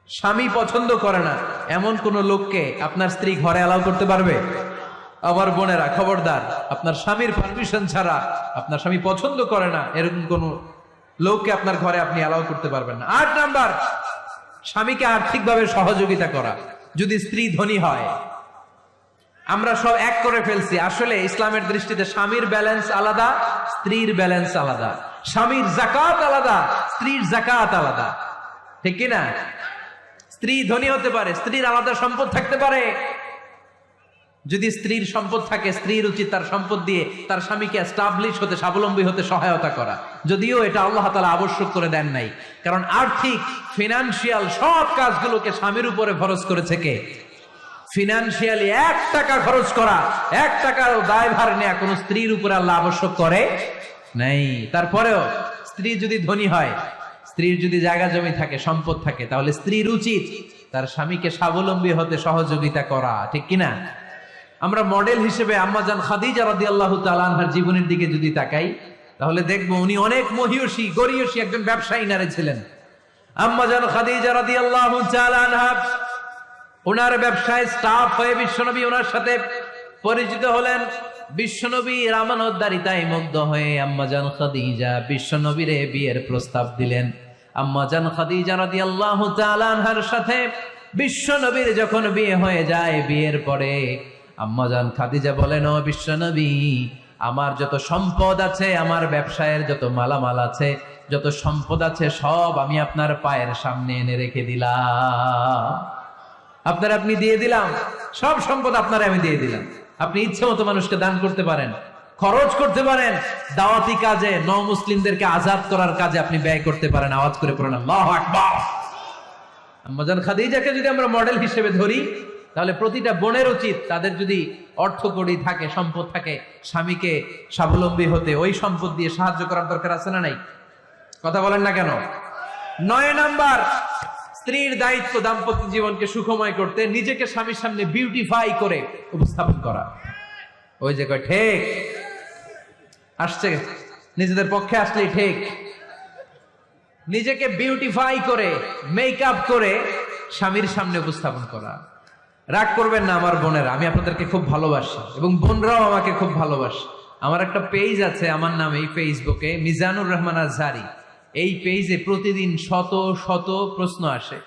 স্বামী পছন্দ করে না এমন কোন লোককে আপনার স্ত্রী ঘরে অ্যালাউ করতে পারবে? আমার বোনেরা খবরদার, আপনার স্বামীর পারমিশন ছাড়া, আপনার স্বামী পছন্দ করে না এরকম কোন লোককে আপনার ঘরে আপনি অ্যালাউ করতে পারবেন না। 8 নাম্বার, স্বামীকে আর্থিকভাবে সহযোগিতা করা। যদি স্ত্রী ধনী হয়, আমরা সব এক করে ফেলছি, আসলে ইসলামের দৃষ্টিতে স্বামীর ব্যালেন্স আলাদা, স্ত্রীর ব্যালেন্স আলাদা। স্বামীর যাকাত আলাদা, স্ত্রীর যাকাত আলাদা, ঠিক কিনা? স্ত্রী ধনী হতে পারে, স্ত্রীর আলাদা সম্পদ থাকতে পারে। যদি স্ত্রীর সম্পদ থাকে, স্ত্রীর উচিত তার সম্পদ দিয়ে তার স্বামীকে এস্টাবলিশ হতে, স্বাবলম্বী হতে সহায়তা করা। যদিও এটা আল্লাহ তাআলা আবশ্যক করে দেন নাই, কারণ আর্থিক ফিনান্সিয়াল সব কাজগুলোকে স্বামীর উপরে খরচ করেছে কে? ফিনান্সিয়ালি 1 টাকা খরচ করা, 1 টাকার দায়ভার নেওয়া কোন স্ত্রীর উপরে আল্লাহ আবশ্যক করে নাই। তারপরেও স্ত্রী যদি ধনী হয়, স্ত্রীর যদি জায়গা জমি থাকে, সম্পদ থাকে, তাহলে স্ত্রীর উচিত তার স্বামীকে স্বাবলম্বী হতে সহযোগিতা করা, ঠিক কিনা? আমরা মডেল হিসেবে আম্মাজান খাদিজা রাদিয়াল্লাহু তাআলা আনহার জীবনের দিকে যদি তাকাই, তাহলে দেখবো উনি অনেক মহিয়সী, গরিয়সী একজন ব্যবসায়ী নারী ছিলেন। আম্মাজান খাদিজা রাদিয়াল্লাহু তাআলা আনহা ওনার ব্যবসায় স্টাফ হয়ে বিশ্বনবী ওনার সাথে পরিচিত হলেন। বিশ্বনবীর আমানতদারিতায় মুগ্ধ হয়ে আম্মাজান খাদিজা বিশ্বনবীরে বিয়ের প্রস্তাব দিলেন। আম্মাজান খাদিজা রাদিয়াল্লাহু তাআলা আনহার সাথে বিশ্বনবীর যখন বিয়ে হয়ে যায়, বিয়ের পরে আম্মাজান খাদিজা বলেন, ও বিশ্বনবী, আমার যত সম্পদ আছে, আমার ব্যবসায়ের যত মালামাল আছে, যত সম্পদ আছে, সব আমি আপনার পায়ের সামনে এনে রেখে দিলাম। আপনি দিয়ে দিলাম, সব সম্পদ আপনার আমি দিয়ে দিলাম। আপনি ইচ্ছে মতো মানুষকে দান করতে পারেন, খরচ করতে পারেন, দাওয়াতি কাজে, মুসলিমদেরকে আজাদ করার কাজে আপনি ব্যয় করতে পারেন। আওয়াজ করে পড়েন আল্লাহু আকবার। আম্মাজান খাদিজাকে যদি আমরা মডেল হিসেবে ধরি, তাহলে প্রতিটা বোনের উচিত তাদের যদি অর্থকড়ি থাকে, সম্পদ থাকে, স্বামীকে স্বাবলম্বী হতে ওই সম্পদ দিয়ে সাহায্য করার দরকার আছে না নাই? কথা বলেন না কেন? 9 নাম্বার, স্ত্রীর দায়িত্ব দাম্পত্য জীবনকে সুখময় করতে নিজেকে স্বামীর সামনে বিউটিফাই করে উপস্থাপন করা। ওই যে কয় ঠিক আসছে, নিজেদের পক্ষে আসলেই ঠিক। নিজেকে বিউটিফাই করে, মেকআপ করে স্বামীর সামনে উপস্থাপন করা। রাগ করবেন না আমার বোনেরা, আমি আপনাদেরকে খুব ভালোবাসি এবং বোনরাও আমাকে খুব ভালোবাসে। আমার একটা পেজ আছে আমার নামে, এই ফেসবুকে মিজানুর রহমান আজহারি। এই পেজে প্রতিদিন শত শত প্রশ্ন আসে।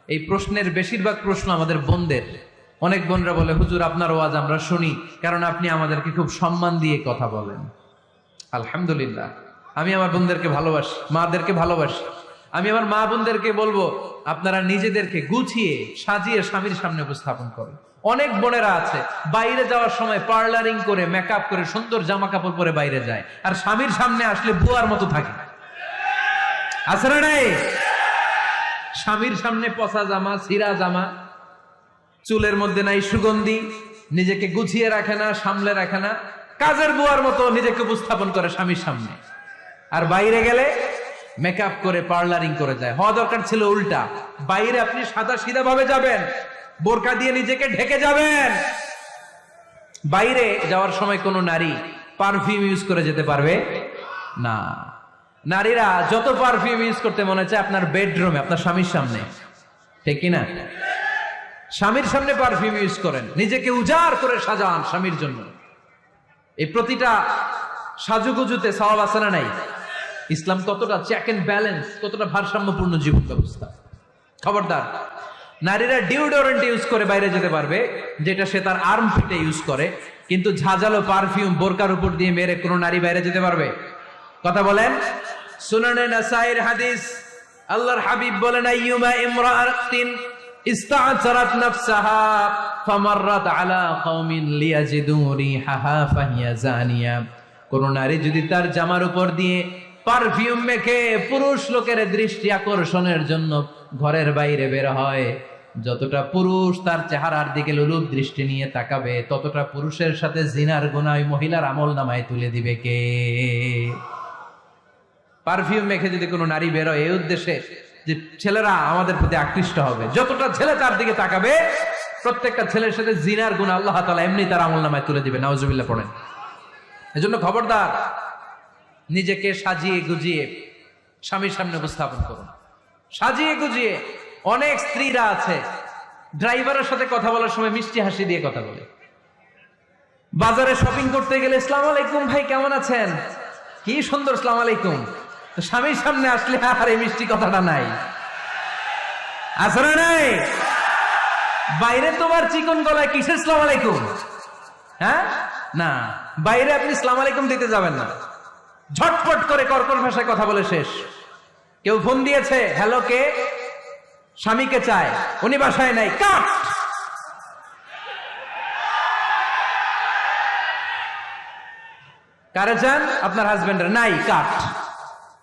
এই প্রশ্নের বেশিরভাগ প্রশ্ন আমাদের বোনদের। অনেক বোনরা বলে, হুজুর আপনার ওয়াজ আমরা শুনি, কারণ আপনি আমাদেরকে খুব সম্মান দিয়ে কথা বলেন। আলহামদুলিল্লাহ, আমি আমার বোনদেরকে ভালোবাসি, মাদেরকে ভালোবাসি। আমি আমার মা বোনদেরকে বলবো, আপনারা নিজেদেরকে গুছিয়ে সাজিয়ে স্বামীর সামনে উপস্থাপন করেন। অনেক বোনেরা আছে বাইরে যাওয়ার সময় পার্লারিং করে, মেকআপ করে, সুন্দর জামা কাপড় পরে বাইরে যায়, আর স্বামীর সামনে আসলে বুয়ার মতো থাকে। আছে না নাই? স্বামীর সামনে পচা জামা, ছিঁড়া জামা, চুলের মধ্যে নাই সুগন্ধি, নিজেকে গুছিয়ে রাখে না, সামলে রাখে না, কাজের বুয়ার মতো নিজেকে উপস্থাপন করে স্বামীর সামনে। আর বাইরে গেলে মেকআপ করে, পার্লারিং করে যায়। হওয়া দরকার ছিল উল্টা, বাইরে আপনি সাদা সিধা ভাবে যাবেন, বোরকা দিয়ে নিজেকে ঢেকে যাবেন। বাইরে যাওয়ার সময় কোনো নারী পারফিউম ইউজ করে যেতে পারবে না। নারীরা যত পারফিউম ইউজ করতে মনে চায় আপনার বেডরুমে, আপনার স্বামীর সামনে, ঠিক কিনা? স্বামীর সামনে পারফিউম ইউজ করেন, নিজেকে উজাড় করে সাজান স্বামীর জন্য। এই প্রতিটা সাজুগুজুতে সওয়াব আছে না নাই? ইসলাম কতটা চেক এন্ড ব্যালেন্স, কতটা ভারসাম্যপূর্ণ জীবন ব্যবস্থা। খবরদার, নারীরা ডিওডোরেন্ট ইউজ করে বাইরে যেতে পারবে, যেটা সে তার আর্মপিটে ইউজ করে, কিন্তু ঝাঁঝালো পারফিউম বোরকার উপর দিয়ে মেরে কোনো নারী বাইরে যেতে পারবে? কথা বলেন। সুনানে নাসাইর হাদিস, আল্লাহর হাবিব বলেন, আইয়ুমা ইমরাআতিন ইস্তা'সারাত নাফসাহা ফামাররাত আলা কওমিন লিয়াজিদু রিহাহা ফাহিয়া জানিয়া। কোন নারী যদি তার জামার উপর দিয়ে পারফিউম মেখে পুরুষ লোকের দৃষ্টি আকর্ষণের জন্য ঘরের বাইরে বের হয়, যতটা পুরুষ তার চেহারার দিকে লোলুপ দৃষ্টি নিয়ে তাকাবে, ততটা পুরুষের সাথে জিনার গুনাহ ওই মহিলার আমলনামায় তুলে দিবে কে? পারফিউম মেখে যদি কোনো নারী বের হয় এই উদ্দেশ্যে যে ছেলেরা আমাদের প্রতি আকৃষ্ট হবে, যতটা ছেলে তার দিকে তাকাবে, প্রত্যেকটা ছেলের সাথে জিনার গুনাহ আল্লাহ তাআলা এমনি তার আমলনামায় তুলে দিবে। নাউজুবিল্লাহ পড়েন। এজন্য খবরদার, নিজেকে সাজিয়ে গুজিয়ে স্বামীর সামনে উপস্থাপন করুন। সাজিয়ে গুজিয়ে অনেক স্ত্রীরা আছে ড্রাইভারের সাথে কথা বলার সময় মিষ্টি হাসি দিয়ে কথা বলে। বাজারে শপিং করতে গেলে আসসালামু আলাইকুম ভাই কেমন আছেন, কি সুন্দর আসসালামু আলাইকুম। তো স্বামীর সামনে আসলে আর এই মিষ্টি কথাটা নাই, আছে না নাই? বাইরে তোমার চিকন গলায় কিসের আসসালামু আলাইকুম? হ্যাঁ না, বাইরে আপনি আসসালামু আলাইকুম দিতে যাবেন না, ঝটপট করে কর্কশ ভাষায় কথা বলে শেষ। কেউ ফোন দিয়েছে, হ্যালো কে? স্বামীকে চায়, উনি বাসায় নাই, কাট। কারে চান? আপনার হাজবেন্ডের, নাই, কাট।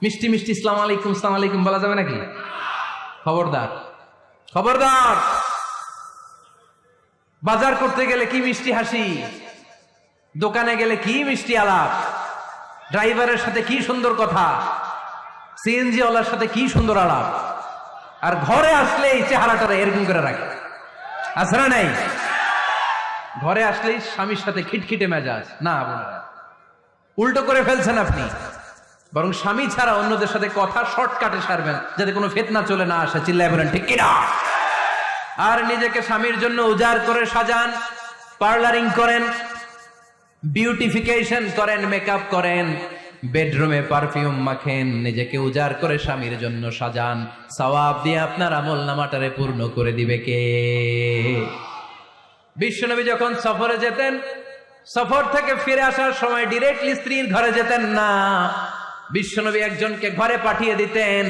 মিষ্টি মিষ্টি আসসালামু আলাইকুম আসসালামু আলাইকুম বলা যাবে নাকি? খবরদার, খবরদার। বাজার করতে গেলে কি মিষ্টি হাসি, দোকানে গেলে কি মিষ্টি আলাপ, ড্রাইভারের সাথে কি সুন্দর কথা, সিএনজি ওয়ালার সাথে কি সুন্দর আলাপ, আর ঘরে আসলে এই চেহারাটা এরকম করে রাখে, আছে না নাই? ঘরে আসলেই স্বামীর সাথে খিটখিটে মেজাজ। না বোনেরা, উল্টো করে ফেলছেন আপনি। বরং স্বামী ছাড়া অন্যদের সাথে কথা শর্টকাটে সারবেন, যাতে কোনো ফিতনা চলে না আসে। চিল্লায় বলেন ঠিক কিনা? আর নিজেকে স্বামীর জন্য উজাড় করে সাজান, পার্লারিং করেন, বিউটিফিকেশন করেন, মেকআপ করেন, বেডরুমে পারফিউম মাখেন, নিজেকে উজাড় করে স্বামীর জন্য সাজান। সওয়াব দিয়ে আপনার আমল নামাটারে পূর্ণ করে দিবে কে? বিশ্বনবী যখন সফরে যেতেন, সফর থেকে ফিরে আসার সময় ডিরেক্টলি স্ত্রীর ঘরে যেতেন না। বিশ্বনবী একজনকে ঘরে পাঠিয়ে দিতেন,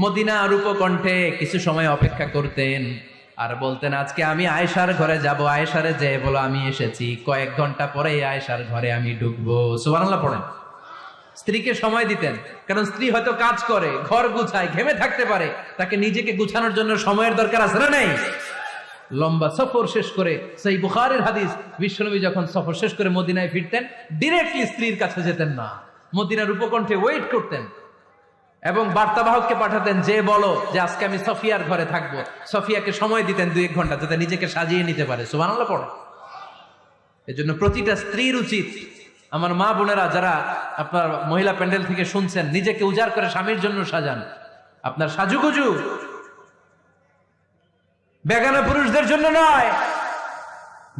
মদিনার উপকণ্ঠে কিছু সময় অপেক্ষা করতেন, আর বলতেন আজকে আমি আয়েশার ঘরে যাব, আয়েশারে যে বলো আমি এসেছি। কয়েক ঘন্টা পরে আয়েশার ঘরে আমি ঢুকবো। সুবহানাল্লাহ পড়েন। স্ত্রীকে সময় দিতেন, কারণ স্ত্রী হয়তো কাজ করে, ঘর গুছায়, ঘেমে থাকতে পারে, তাকে নিজেকে গুছানোর জন্য সময়ের দরকার আছে না নাই? লম্বা সফর শেষ করে, সেই বুখারীর হাদিস, বিশ্বনবী যখন সফর শেষ করে মদিনায় ফিরতেন, ডিরেক্টলি স্ত্রীর কাছে যেতেন না, মদিনার উপকণ্ঠে ওয়েট করতেন এবং বার্তাবাহককে পাঠাতেন, যে বলো যে আজকে আমি সফিয়ার ঘরে থাকবো। সফিয়াকে সময় দিতেন 2-1 ঘন্টা, যাতে নিজেকে সাজিয়ে নিতে পারে। সুবহানাল্লাহ পড়ে। এজন্য প্রতিটা স্ত্রীর উচিত, আমার মা বোনেরা যারা আপনার মহিলা প্যান্ডেল থেকে শুনছেন, নিজেকে উজাড় করে স্বামীর জন্য সাজান। আপনার সাজুগুজু বেগানা পুরুষদের জন্য নয়,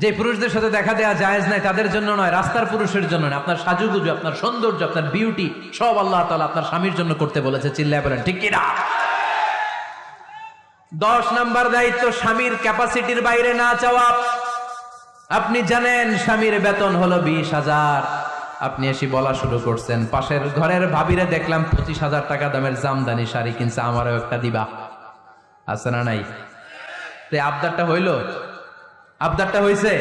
যে পুরুষদের সাথে দেখা দেওয়া জায়েজ নাই তাদের জন্য নয়, রাস্তার পুরুষের জন্য নয়। আপনার সাজুগুজু, আপনার সৌন্দর্য, আপনার বিউটি সব আল্লাহ তাআলা আপনার স্বামীর জন্য করতে বলেছে। চিল্লায় বলেন ঠিক কিনা? 10 নাম্বার দায়িত্ব, স্বামীর ক্যাপাসিটির বাইরে না চাওয়া। আপনি জানেন স্বামীর বেতন হলো 20,000, আপনি এসে বলা শুরু করছেন, পাশের ঘরের ভাবিরে দেখলাম 25,000 টাকা দামের জামদানি শাড়ি কিনছে, আমারও একটা দিবা। আছে না নাই? তে আবদারটা হইল? আবদারটা হইছে?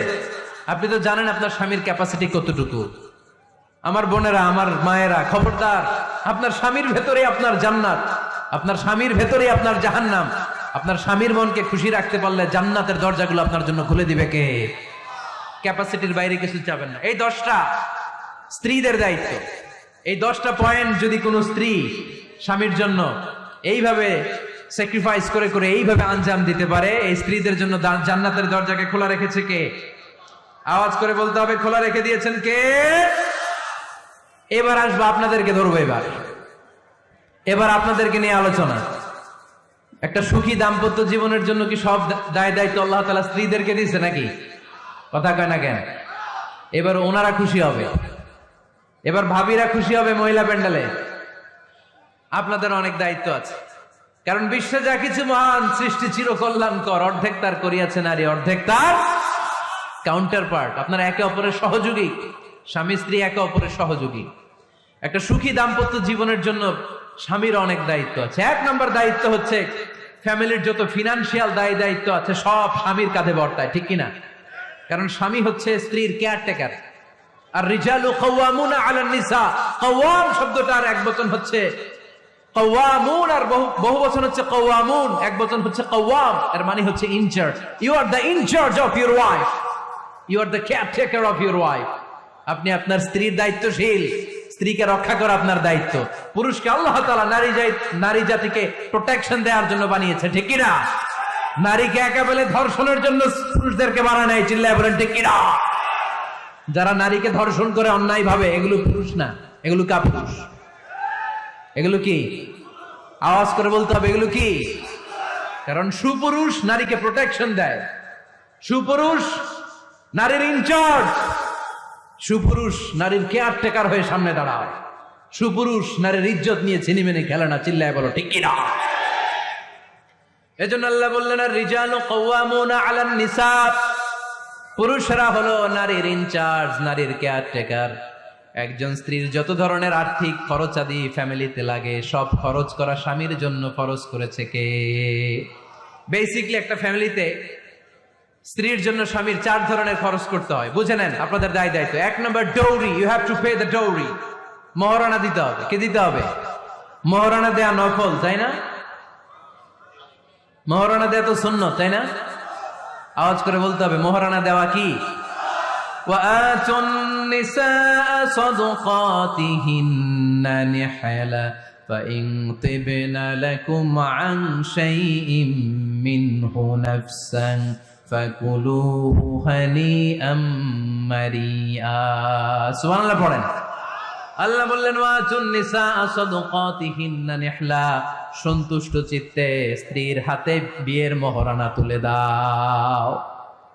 আপনি তো জানেন আপনার স্বামীর ক্যাপাসিটি কতটুকু। আমার বোনেরা, আমার মায়েরা, খবরদার, আপনার স্বামীর ভেতরে আপনার জান্নাত, আপনার স্বামীর ভেতরে আপনার জাহান্নাম। আপনার স্বামীর মনকে খুশি রাখতে পারলে জান্নাতের দরজাগুলো আপনার জন্য খুলে দিবে কে? ক্যাপাসিটির বাইরে কিছু চাবেন না। এই 10টা স্ত্রীদের দায়িত্ব। এই 10টা পয়েন্ট যদি কোনো স্ত্রী স্বামীর জন্য এইভাবে স্যাক্রিফাইস করে করে এইভাবে আঞ্জাম দিতে পারে, এই স্ত্রীদের জন্য জান্নাতের দরজাকে খোলা রেখেছে কে? আওয়াজ করে বলতে হবে, খোলা রেখে দিয়েছেন কে? এবার আসবো, আপনাদেরকে ধরবো। এবার আপনাদেরকে নিয়ে আলোচনা। একটা সুখী দাম্পত্য জীবনের জন্য কি সব দায় দায়িত্ব আল্লাহ তাআলা স্ত্রীদেরকে দিয়েছে নাকি? কথা কয় না কেন? এবার ওনারা খুশি হবে, এবার ভাবিরা খুশি হবে মহিলা প্যান্ডেলে। আপনাদের অনেক দায়িত্ব আছে, কারণ বিশ্বে যা কিছু মহান সৃষ্টি চির কল্যাণকর, অর্ধেক তার করিয়াছে নারী, অর্ধেক তার কাউন্টার পার্ট। আপনারা একে অপরের সহযোগী, স্বামী স্ত্রী একে অপরের সহযোগী। একটা সুখী দাম্পত্য জীবনের জন্য স্বামীর অনেক দায়িত্ব আছে। 1 নম্বর দায়িত্ব হচ্ছে, ফ্যামিলির যত ফিনান্সিয়াল দায় দায়িত্ব আছে সব স্বামীর কাঁধে বর্তায়, ঠিক কিনা? কারণ স্বামী হচ্ছে স্ত্রীর কেয়ারটেকার। আর রিজালু কাওয়ামুনা আলান নিসা, কাওয়াম শব্দটার এক বচন হচ্ছে কাওয়ামুন, আর বহু বচন হচ্ছে কাওয়ামুন, এক বচন হচ্ছে কাওয়াম। এর মানে হচ্ছে incharge. You are the incharge of your wife, you are the caretaker of your wife. আপনি আপনার স্ত্রীর দায়িত্বশীল, স্ত্রীকে রক্ষা করা আপনার দায়িত্ব। পুরুষকে আল্লাহ তাআলা নারী জাতিকে প্রোটেকশন দেওয়ার জন্য বানিয়েছে, ঠিক কিনা? নারীকে একেবারে ধর্ষণের জন্য পুরুষদেরকে বানায় নাই। চিল্লায় বলেন ঠিক কিনা? যারা নারীকে ধর্ষণ করে অন্যায় ভাবে, এগুলো পুরুষ না, এগুলো কাপুরুষ। এগুলো কি? আওয়াজ করে বলতে হবে, এগুলো কি? কারণ সুপুরুষ নারীকে প্রোটেকশন দেয়, সুপুরুষ নারীর ইনচার্জ, সুপুরুষ নারীর কেয়ারটেকার হয়ে সামনে দাঁড়ায়, সুপুরুষ নারীর ইজ্জত নিয়ে ছিনিমিনি খেলে না। চিল্লায় বলো ঠিক কিনা? এজন্য আল্লাহ বললেন আর রিজালু কাওয়ামুনা আলান নিসা, পুরুষরা হলো নারীর ইনচার্জ, নারীর কেয়ারটেকার। একজন স্ত্রীর যত ধরনের আর্থিক খরচাদি ফ্যামিলিতে লাগে সব খরচ করা স্বামীর জন্য খরচ করেছে কে? বেসিকলি একটা ফ্যামিলিতে স্ত্রীর জন্য স্বামীর 4 ধরনের খরচ করতে হয়, বুঝে নেন আপনাদের দায় দায়িত্ব। 1 নম্বর dowry, you have to pay the dowry, মহারণা দিতে হবে। কি দিতে হবে? মহারণা দেয়া নফল, তাই না? মহারণা দেয়া তো সুন্নত, তাই না? আওয়াজ করে বলতে হবে মহারণা দেওয়া কি? وآتوا النساء صدقاتهن نحلا فإن طبن لكم عن شيء منه نفسا فكلوه هنيئا مريئا। সুবহান আল্লাহ পড়েন। আল্লাহ বললেন ওয়াতুন নিসা সাদকাতিহিন্না নিহলা, সন্তুষ্ট চিত্তে স্ত্রীর হাতে বিয়ের মহারণা তুলে দাও।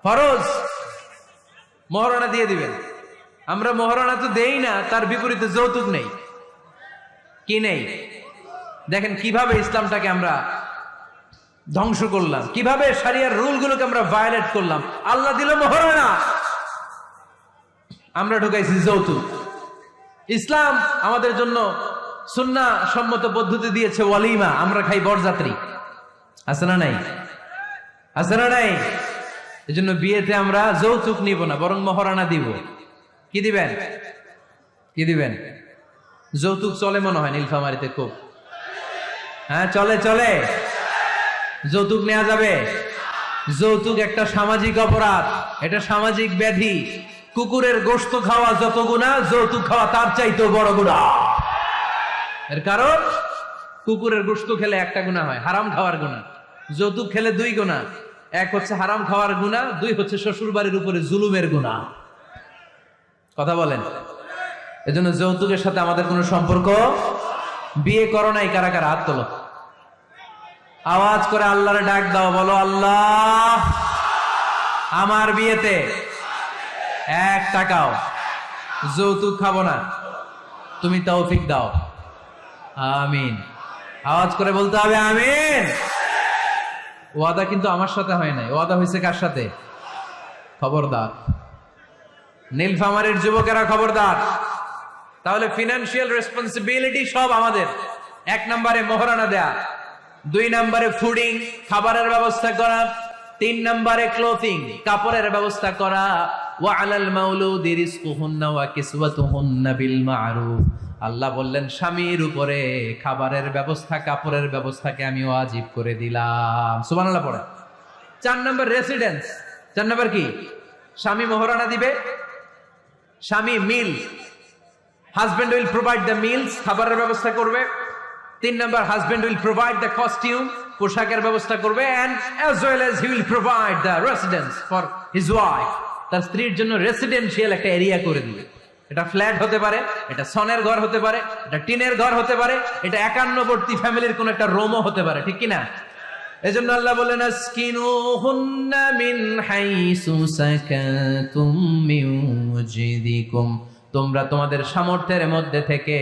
ফরজ মহারণা দিয়ে দিবেন। আমরা মহারণা তো দেই না, তার বিপরীতে যৌতুক নেই। কি নেই? দেখেন কিভাবে ইসলামটাকে আমরা ধ্বংস করলাম, কিভাবে শরিয়ার রুলগুলোকে আমরা ভায়োলেট করলাম। আল্লাহ দিল মহারণা, আমরা ঢুকাইছি যৌতুক। ইসলাম আমাদের জন্য সুন্নাহ সম্মত পদ্ধতি দিয়েছে ওয়ালিমা, আমরা খাই বরযাত্রী। আছে না নাই? আছে না নাই? এজন্য বিয়েতে আমরা যৌতুক নিব না, বরং মহারণা দিব। কি দিবেন? কি দিবেন? যৌতুক চলে মনে হয় নীলফামারীতে খুব। হ্যাঁ চলে চলে। যৌতুক নেওয়া যাবে? যৌতুক একটা সামাজিক অপরাধ, এটা সামাজিক ব্যাধি। কুকুরের গোশত খাওয়া যত গুনাহ, যৌতুক খাওয়া তার চাইতেও বড় গুনাহ। এর কারণ কুকুরের গোশত খেলে একটা গুনাহ হয়, হারাম খাওয়ার গুনাহ। যৌতুক খেলে 2 গুনাহ, 1 হচ্ছে হারাম খাওয়ার গুনাহ, 2 হচ্ছে শ্বশুর বাড়ির উপরে জুলুমের গুনাহ। কথা বলেন। এজন্য যৌতুকের সাথে আমাদের কোনো সম্পর্ক। বিয়ে করো নাই কারা কারা? হাত তোলো। আওয়াজ করে আল্লাহরে ডাক দাও, বলো আল্লাহ আমার বিয়েতে 1 টাকাও যৌতুক খাবো না, তুমি তৌফিক দাও। আমিন। আওয়াজ করে বলতে হবে আমিন। ওয়াদা কিন্তু আমার সাথে হয় নাই, ওয়াদা হয়েছে কার সাথে? খবরদার নীলফামারীর যুবকেরা, খবরদার। তাহলে ফিনান্সিয়াল রেসপন্সিবিলিটি সব আমাদের। 1 নম্বরে মহারণা দেয়া, 2 নম্বরে ফুডিং, খাবারের ব্যবস্থা করা, 3 নম্বরে ক্লোথিং, কাপড়ের ব্যবস্থা করা। ওয়া আলাল মাউলুদি রিজকুহুন্না ওয়া কিসওয়াতুহুন্না বিল মা'রুফ। আল্লাহ বললেন স্বামীর উপরে খাবারের ব্যবস্থা, কাপড়ের ব্যবস্থাকে আমি ওয়াজিব করে দিলাম। সুবহানাল্লাহ পড়ে। 4 নম্বর রেসিডেন্স। 4 নম্বর কি? স্বামী মহারণা দিবে, স্বামী meal, husband will provide the meals, খাবারের ব্যবস্থা করবে। 3 নম্বর husband will provide the costume, পোশাকের ব্যবস্থা করবে। And as well as he will provide the residence for his wife. তার স্ত্রীর জন্য রেসিডেন্সিয়াল একটা এরিয়া করে দিবে। এটা ফ্ল্যাট হতে পারে, এটা সনের ঘর হতে পারে, এটা টিনের ঘর হতে পারে, এটা একান্নবর্তী ফ্যামিলির কোন একটা রুমও হতে পারে, ঠিক কিনা? এজন্য আল্লাহ বলেন আসকিনুহুন্না মিন হাইসু সাকাতুম মিন ওয়াজদিকুম, তোমরা তোমাদের সামর্থ্যের মধ্যে থেকে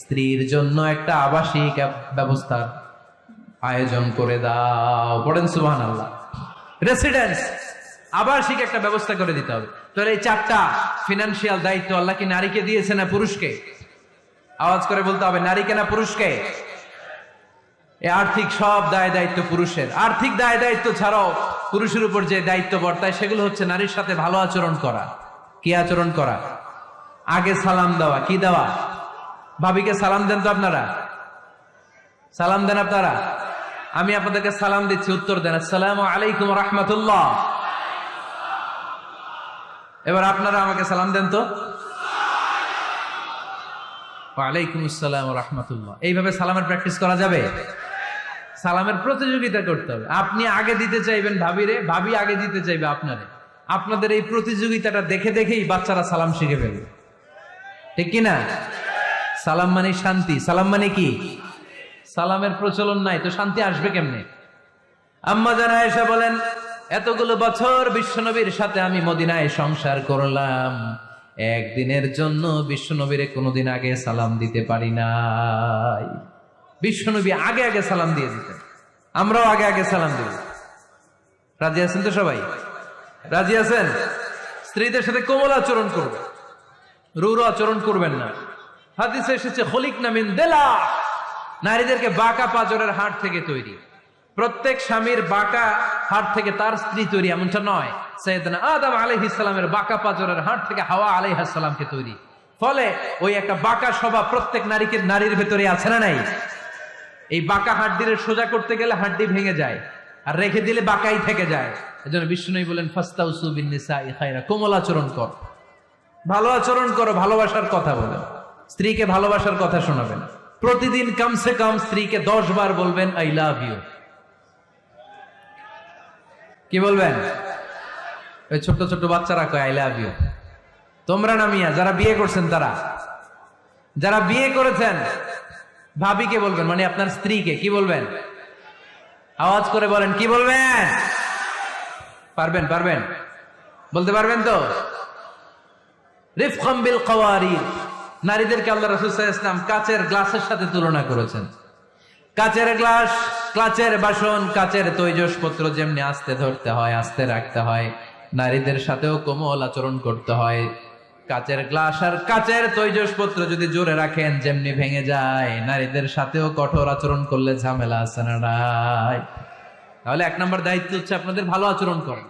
স্ত্রীর জন্য একটা আবাসিক ব্যবস্থার আয়োজন করে দাও। পড়েন সুবহানাল্লাহ। রেসিডেন্স, আবাসিক একটা ব্যবস্থা করে দিতে হবে। তাহলে এই 4টা ফিনান্সিয়াল দায়িত্ব আল্লাহ কি নারীকে দিয়েছে না পুরুষকে? আওয়াজ করে বলতে হবে নারীকে না পুরুষকে? এই আর্থিক সব দায় দায়িত্ব পুরুষের। আর্থিক দায় দায়িত্ব ছাড়াও পুরুষের উপর যে দায়িত্ব বর্তায় সেগুলো হচ্ছে নারীর সাথে ভালো আচরণ করা। কি আচরণ করা? আগে সালাম দেওয়া। কি দেওয়া? ভাবিকে সালাম দেন তো আপনারা? সালাম দেন আপনারা? আমি আপনাদেরকে সালাম দিচ্ছি, উত্তর দেন আসসালামু আলাইকুম ওয়া রাহমাতুল্লাহ। এবার আপনারা আমাকে সালাম দেন তো। ওয়ালাইকুম আসসালাম ওয়া রাহমাতুল্লাহ। এইভাবে সালামের প্র্যাকটিস করা যাবে? সালামের প্রতিযোগিতা করতে হবে। আপনি আগে দিতে চাইবেন ভাবিরে, ভাবি আগে দিতে চাইবে আপনারে। আপনাদের এই প্রতিযোগিতাটা দেখে দেখেই বাচ্চারা সালাম শিখে ফেলবে, ঠিক কিনা? সালাম মানে শান্তি। সালাম মানে কি? সালামের প্রচলন নাই তো শান্তি আসবে কেমনে? আম্মা জান আয়েশা বলেন, এতগুলো বছর বিশ্বনবীর সাথে আমি মদিনায় সংসার করলাম, একদিনের জন্য বিশ্বনবীরে কোনোদিন আগে সালাম দিতে পারি নাই। বিশ্বনবী আগে আগে সালাম দিয়ে দিতেন, আমরাও আগে আগে সালাম দিই। রাজি আছেন তো সবাই? রাজি আছেন? স্ত্রীদের সাথে কোমল আচরণ করবে, রূঢ় আচরণ করবেন না। হাদিসে এসেছে খলিকনা মিন দিলা, নারীদেরকে বাঁকা পাঁজরের হাড় থেকে তৈরি। প্রত্যেক স্বামীর বাঁকা হাড় থেকে তার স্ত্রী তৈরি এমনটা নয়। সাইয়েদনা আদম আলাইহিস সালামের বাঁকা পাঁজরের হাড় থেকে হাওয়া আলাইহিস সালামকে তৈরি। ফলে ওই একটা বাঁকা স্বভাব প্রত্যেক নারীর ভেতরে আছে না নাই? এই বাঁকা হাড্ডির সোজা করতে গেলে হাড্ডি ভেঙে যায়, আর রেখে দিলে বাঁকাই থেকে যায়। এজন্য বিষ্ণুই বলেন ফাস্তাউসু বিন নিসাই খায়রা, কোমল আচরণ কর, ভালো আচরণ করো, ভালোবাসার কথা বলো, স্ত্রীকে ভালোবাসার কথা শোনাবেন। প্রতিদিন কমসে কম স্ত্রীকে 10 বার বলবেন আই লাভ ইউ। কি বলবেন? ওই ছোট ছোট বাচ্চারা কয় আই লাভ ইউ। তোমরা না মিয়া, যারা বিয়ে করছেন তারা, যারা বিয়ে করেছেন ভাবিকে বলবেন, মানে আপনার স্ত্রীকে কি বলবেন? আওয়াজ করে বলেন, কি বলবেন? পারবেন? পারবেন? বলতে পারবেন তো? রিফকাম বিল কাওয়ারির, নারীদেরকে আল্লাহ রাসূল সাল্লাল্লাহু আলাইহি ওয়াসাল্লাম কাচের গ্লাসের সাথে তুলনা করেছেন। কাচের গ্লাস, কাচের বাসন, কাচের তৈজসপত্র যেমনি আস্তে ধরতে হয়, আস্তে রাখতে হয়, নারীদের সাথেও কোমল আচরণ করতে হয়। কাচের গ্লাস আর কাচের তৈজসপত্র যদি জোরে রাখেন যেমনি ভেঙে যায়, নারীদের সাথেও কঠোর আচরণ করলে ঝামেলা আছে না নাই? তাহলে 1 নম্বর দায়িত্ব হচ্ছে আপনাদের ভালো আচরণ করেন,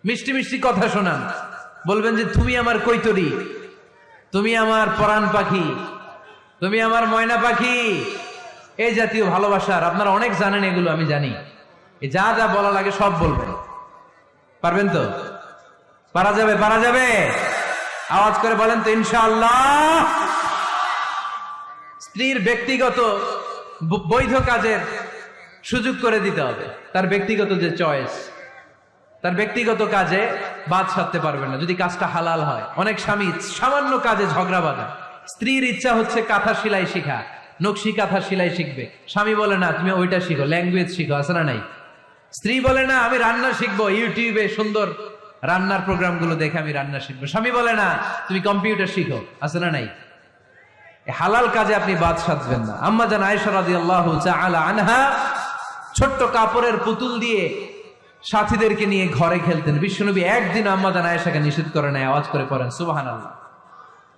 মিষ্টি মিষ্টি কথা শোনান, বলবেন যে তুমি আমার কৈতরী, তুমি আমার পরাণ পাখি, তুমি আমার ময়না পাখি। এই জাতীয় ভালোবাসার আপনারা অনেক জানেন, এগুলো আমি জানি। এই যা যা বলা লাগে সব বলবেন। পারবেন তো? পারা যাবে? পারা যাবে? আওয়াজ করে বলেন তো ইনশাআল্লাহ। স্ত্রীর ব্যক্তিগত বৈধ কাজের সুযোগ করে দিতে হবে। তার ব্যক্তিগত যে চয়েস, তার ব্যক্তিগত কাজে বাদ সাধতে পারবেন না যদি কাজটা হালাল হয়। অনেক স্বামী সামান্য কাজে ঝগড়া বাঁধে। স্ত্রীর ইচ্ছা হচ্ছে কাঁথা সেলাই শিখা, নকশি কাঁথা সেলাই শিখবে, স্বামী বলে না তুমি ওইটা শিখো, ল্যাঙ্গুয়েজ শিখো, আছে না নাই? স্ত্রী বলে না আমি রান্না শিখবো, ইউটিউবে সুন্দর রান্নার প্রোগ্রামগুলো দেখে আমি রান্না শিখবো, স্বামী বলে না তুমি কম্পিউটার শিখো, আছে না নাই? হালাল কাজে আপনি বাদ সাধবেন না। আম্মা জান আয়েশা রাদিয়াল্লাহু তাআলা আনহা ছোট্ট কাপড়ের পুতুল দিয়ে সাথীদেরকে নিয়ে ঘরে খেলতেন। বিশ্বনবী একদিন আম্মা জান আয়েশাকে নিষেধ করে নাই। আওয়াজ করে পড়েন সুবহানাল্লাহ।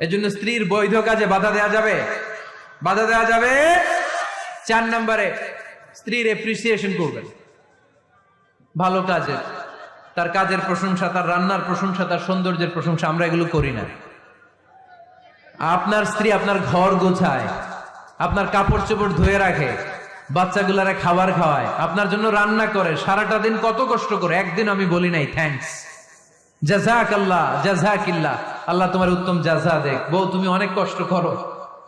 এজন্য স্ত্রীর বৈধ কাজে বাধা দেয়া যাবে? বাধা দেওয়া যাবে। 4 নম্বরে স্ত্রীর এপ্রিসিয়েশন করবেন, ভালো কাজের, তার কাজের প্রশংসা, তার রান্নার প্রশংসা, তার সৌন্দর্যের প্রশংসা। আমরা এগুলো করি না। আপনার স্ত্রী আপনার ঘর গোছায়, আপনার কাপড় চোপড় ধুয়ে রাখে, বাচ্চাগুলারে খাবার খাওয়ায়, আপনার জন্য রান্না করে, সারাটা দিন কত কষ্ট করে। একদিন আমি বলি নাই থ্যাঙ্কস, জাযাকাল্লাহ, জাযাকিল্লাহ, আল্লাহ তোমার উত্তম জাযা দেখ। বউ তুমি অনেক কষ্ট করো,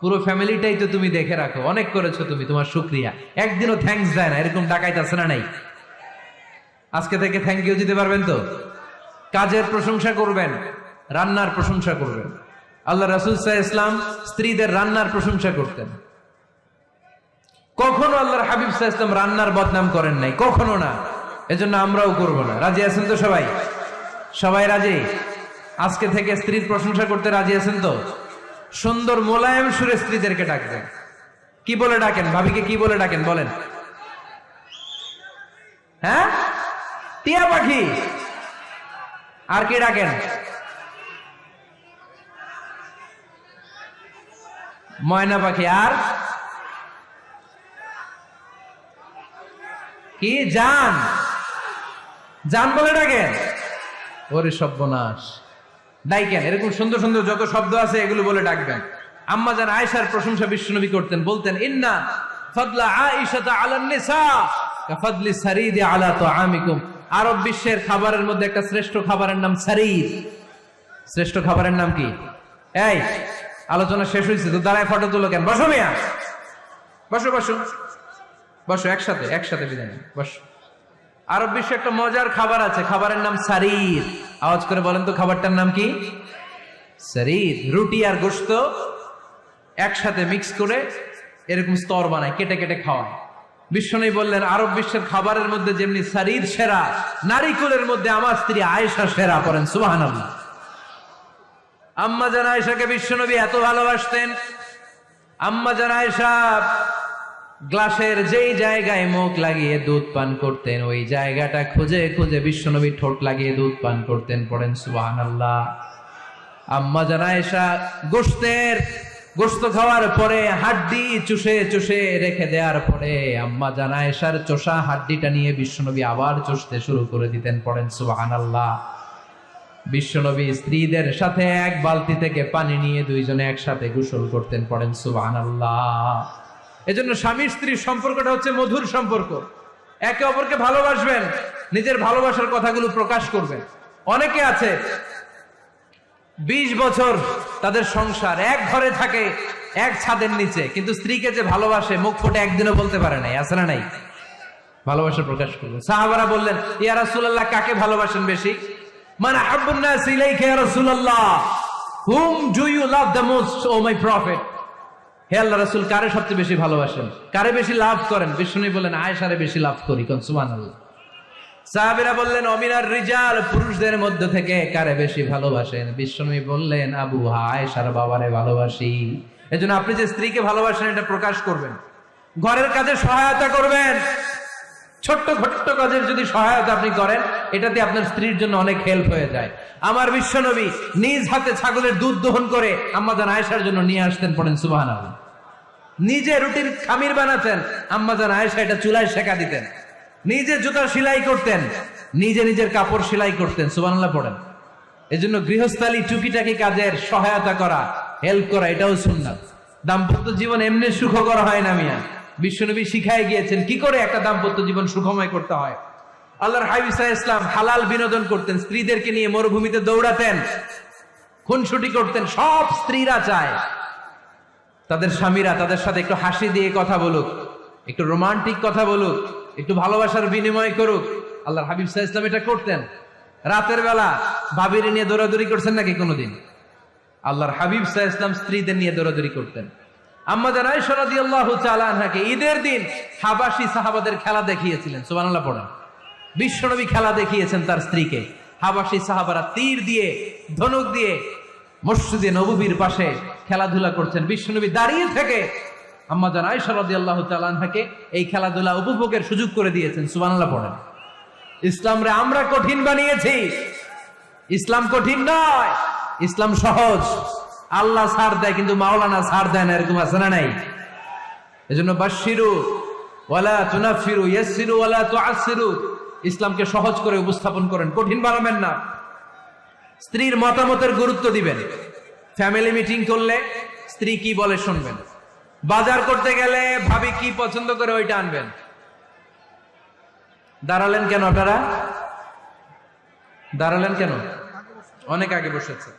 পুরো ফ্যামিলিটাই তো তুমি দেখে রাখো, অনেক করেছো তুমি, তোমার শুকরিয়া। একদিনও থ্যাঙ্কস দেয় না, এরকম ডাকাইত আছে না নাই? আজকে থেকে থ্যাংক ইউ দিতে পারবেন তো? কাজের প্রশংসা করবেন, রান্নার প্রশংসা করবেন। আল্লাহ রাসূল সাল্লাল্লাহু আলাইহি ওয়াসাল্লাম স্ত্রীদের রান্নার প্রশংসা করতেন। কখনো আল্লাহর হাবিব সাল্লাল্লাহু আলাইহি ওয়াসাল্লাম রান্নার বদনাম করেন নাই, কখনো না। এজন্য আমরাও করব না। রাজি আছেন তো সবাই? সবাই রাজি? আজকে থেকে স্ত্রীর প্রশংসা করতে রাজি আছেন তো? সুন্দর মোলায়েম সুরে স্ত্রীদেরকে ডাকবেন। কি বলে ডাকেন? ভাবিকে কি বলে ডাকেন বলেন? হ্যাঁ, টিয়া পাখি। আর কি ডাকেন? ময়না পাখি। আর কি? জান। জান বলে ডাকেন? ওরে সর্বনাশ, ডাইকেন। এরকম সুন্দর সুন্দর যত শব্দ আছে এগুলো বলে ডাকবেন। আম্মা জান আয়েশার প্রশংসা বিশ্বনবী করতেন, বলতেন ইন্না ফাদলা আয়েশাতা আলান নিসা কাফাদলি সারিদি আলা তুআমিকুম। আরব বিশ্বের খাবারের মধ্যে একটা শ্রেষ্ঠ খাবারের নাম সারিদ। শ্রেষ্ঠ খাবারের নাম কি? এই আলোচনা শেষ হয়েছে তো দাঁড়ায় ফটো তুলো কেন? বসো মিয়া, বসো বসো বসো, একসাথে একসাথে বিদায় নিন, বসো। আরব বিশ্বে একটা মজার খাবার আছে, খাবারের নাম সারিদ। আওয়াজ করে বলেন তো খাবারটার নাম কি? সারিদ। রুটি আর গোশত একসাথে মিক্স করে এরকম স্তর বানায়, কেটে কেটে খাওয়ায়। বিশ্বনবী বললেন, আরব বিশ্বের খাবারের মধ্যে যেমনি সারির সেরা, নারীকুলের মধ্যে আমার স্ত্রী আয়েশা সেরা। পড়েন সুবহানাল্লাহ। আম্মা জান আয়েশাকে বিশ্বনবী এত ভালোবাসতেন। আম্মা জান আয়েশা গ্লাসের যেই জায়গায় মুখ লাগিয়ে দুধ পান করতেন, ওই জায়গাটা খুঁজে খুঁজে বিশ্বনবী ঠোঁট লাগিয়ে দুধ পান করতেন। পড়েন সুবহানাল্লাহ। আম্মা জান আয়েশা গোশত খাওয়ার পরে হাড্ডি চুষে চুষে রেখে দেওয়ার পরে আম্মা জান আয়েশার চোষা হাড্ডিটা নিয়ে বিশ্বনবী আবার চুষতে শুরু করে দিতেন। পড়েন সুবহানাল্লাহ। বিশ্বনবী স্ত্রীদের সাথে এক বালতি থেকে পানি নিয়ে দুইজনে একসাথে গোসল করতেন। পড়েন সুবহানাল্লাহ। এজন্য স্বামী স্ত্রীর সম্পর্কটা হচ্ছে মধুর সম্পর্ক। একে অপরকে ভালোবাসবেন, নিজের ভালোবাসার কথাগুলো প্রকাশ করবেন। অনেকে আছে 20 বছর তাদের সংসার, এক ঘরে থাকে, এক ছাদের নিচে, কিন্তু স্ত্রীকে যে ভালোবাসে মুখ ফুটে একদিনও বলতে পারে নাই। আছে না নাই? ভালোবাসা প্রকাশ করবেন। সাহাবারা বললেন, ইয়া রাসূলুল্লাহ, কাকে ভালোবাসেন বেশি? মান আহাব্বুন নাস ইলাইকা ইয়া রাসূলুল্লাহ, whom do you love the most, O my prophet? হে আল্লাহ রাসূল, কারে সবচেয়ে বেশি ভালোবাসেন, কারে বেশি লাভ করেন? বিশ্বনবী বললেন, আয়েশারে বেশি লাভ করি। কোন সুবহানাল্লাহ। সাহাবীরা বললেন, অমিনার রিজাল, পুরুষদের মধ্য থেকে কারে বেশি ভালোবাসেন? বিশ্বনবী বললেন, আবু আয়েশার বাবারে ভালোবাসি। এজন্য আপনি যে স্ত্রীকে ভালোবাসেন এটা প্রকাশ করবেন, ঘরের কাজে সহায়তা করবেন। ছোট্ট ছোট্ট কাজের যদি সহায়তা আপনি করেন, এটাতে আপনার স্ত্রীর জন্য অনেক হেল্প হয়ে যায়। আমার বিশ্বনবী নিজ হাতে ছাগলের দুধ দহন করে আম্মা জান আয়েশার জন্য নিয়ে আসতেন। পড়েন সুবহানাল্লাহ। নিজে রুটির খামির বানাতেন, আম্মা জান আয়েশা এটা চুলায় সেকা দিতেন। নিজে জুতা সেলাই করতেন, নিজে নিজের কাপড় সেলাই করতেন। সুবহানাল্লাহ পড়েন। এজন্য গৃহস্থালী টুকিটাকি কাজের সহায়তা করা, হেল্প করা, এটাও সুন্নাত। দাম্পত্য জীবন এমনি সুখকর হয় না মিয়া। বিশ্বনবী শিখায় গিয়েছেন কি করে একটা দাম্পত্য জীবন সুখময় করতে হয়। আল্লাহর হাবিব সাল্লাল্লাহু আলাইহি ওয়াসাল্লাম হালাল বিনোদন করতেন, স্ত্রীদেরকে নিয়ে মরুভূমিতে দৌড়াতেন, খুনসুটি করতেন। সব স্ত্রীরা চায় তাদের স্বামীরা তাদের সাথে একটু হাসি দিয়ে কথা বলুক, একটু রোমান্টিক কথা বলুক, একটু ভালোবাসার বিনিময় করুক। আল্লাহর হাবিব সাল্লাল্লাহু আলাইহি ওয়াসাল্লাম এটা করতেন। রাতের বেলা ভাবির নিয়ে দৌড়াদৌড়ি করছেন নাকি কোনোদিন? আল্লাহর হাবিব সাল্লাল্লাহু আলাইহি ওয়াসাল্লাম স্ত্রীদের নিয়ে দৌড়াদৌড়ি করতেন। আম্মা জান আয়েশা রাদিয়াল্লাহু তাআলা আনহাকে ঈদের দিন হাবাসী সাহাবাদের খেলা দেখিয়েছিলেন। সুবহানাল্লাহ পড়েন। বিশ্বনবী খেলা দেখিয়েছেন তার স্ত্রীকে। হাবাসী সাহাবারা তীর দিয়ে, ধনুক দিয়ে মসজিদে নববীর পাশে খেলাধুলা করছেন। বিশ্বনবী দাঁড়িয়ে থেকে আম্মা জান আয়েশা রাদিয়াল্লাহু তাআলা আনহাকে এই খেলাধুলা উপভোগের সুযোগ করে দিয়েছেন। সুবহানাল্লাহ পড়েন। ইসলামরে আমরা কঠিন বানিয়েছি। ইসলাম কঠিন নয়, ইসলাম সহজ। আল্লাহ ছাড় দেয় কিন্তু মাওলানা ছাড় দেয় না, এরকম আছে না নাই? এজন্য বাশশিরু ওয়ালা তুনাফিরু, ইয়াসসিরু ওয়ালা তুআসসিরু। ইসলামকে সহজ করে উপস্থাপন করেন, কঠিন বানাবেন না। স্ত্রীর মতামতের গুরুত্ব দিবেন। ফ্যামিলি মিটিং করলে স্ত্রী কি বলে শুনবেন। বাজার করতে গেলে ভাবি কি পছন্দ করে ওইটা আনবেন। দাঁড়ালেন কেন আপনারা? দাঁড়ালেন কেন? অনেক আগে বসেছে।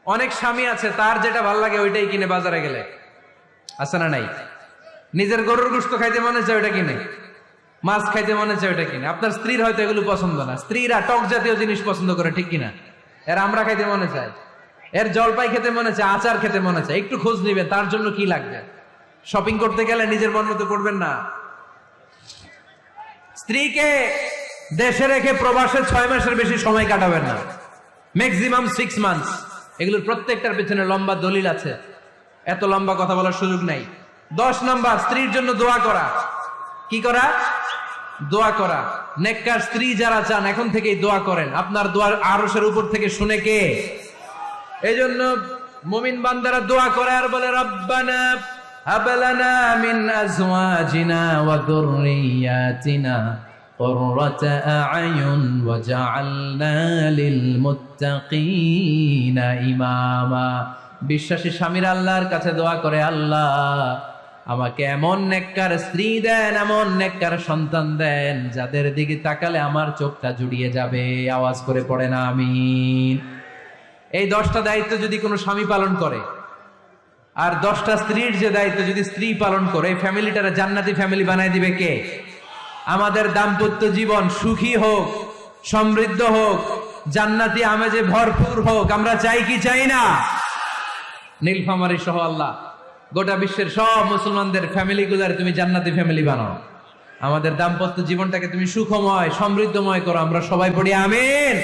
অনেক স্বামী আছে তার যেটা ভাল লাগে ওইটাই কিনে বাজারে গেলে। আছে না নাই? নিজের গরুর গোশত খাইতে মনে চায় ওইটা কিনে, মাছ খাইতে মনে চায় ওইটা কিনে। আপনার স্ত্রীর হয়তো এগুলো পছন্দ না। স্ত্রীরা টক জাতীয় জিনিস পছন্দ করে, ঠিক কিনা? এর আমরা খাইতে মনে চায়, এর জলপাই খেতে মনে চায়, আচার খেতে মনে চায়। একটু খোঁজ নিবেন তার জন্য কি লাগবে। শপিং করতে গেলে নিজের মন মতো করবেন না। স্ত্রীকে দেশে রেখে প্রবাসে 6 মাসের বেশি সময় কাটাবেন না। Maximum 6 months. এগুলোর প্রত্যেকটার পেছনে লম্বা দলিল আছে, এত লম্বা কথা বলার সুযোগ নাই। 10 নাম্বার, স্ত্রীর জন্য দোয়া করা। কি করা? দোয়া করা। নেককার স্ত্রী যারা চান এখন থেকেই দোয়া করেন। আপনার দোয়ার আরশের উপর থেকে শুনে কে? এইজন্য মুমিন বান্দারা দোয়া করে আর বলে, রব্বানা হাব লানা মিন আজওয়াজিনা ওয়া যুররিয়াতিনা কুররাতা আ'য়ুন ওয়াজআলনা লিল মুত্তাকিনা ইমামা। বিশ্বাসী স্বামীরা আল্লাহর কাছে দোয়া করে, আল্লাহ আমাকে এমন নেককার স্ত্রী দেন, এমন নেককার সন্তান দেন যাদের দিকে তাকালে আমার চোখটা জুড়িয়ে যাবে। আওয়াজ করে পড়েন আমিন। এই 10টা দায়িত্ব যদি কোনো স্বামী পালন করে, আর 10টা স্ত্রীর যে দায়িত্ব যদি স্ত্রী পালন করে, এই ফ্যামিলিটারে জান্নাতি ফ্যামিলি বানায় দিবে কে? আমাদের দাম্পত্য জীবন সুখী হোক, সমৃদ্ধ হোক, জান্নাতি আমেজে ভরপুর হোক। আমরা চাই কি চাই না? নীলফামারী সহ আল্লাহ গোটা বিশ্বের সব মুসলমানদের ফ্যামিলি গুলার তুমি জান্নাতি ফ্যামিলি বানাও। আমাদের দাম্পত্য জীবনটাকে তুমি সুখময় সমৃদ্ধময় করো, আমরা সবাই পড়ি আমিন।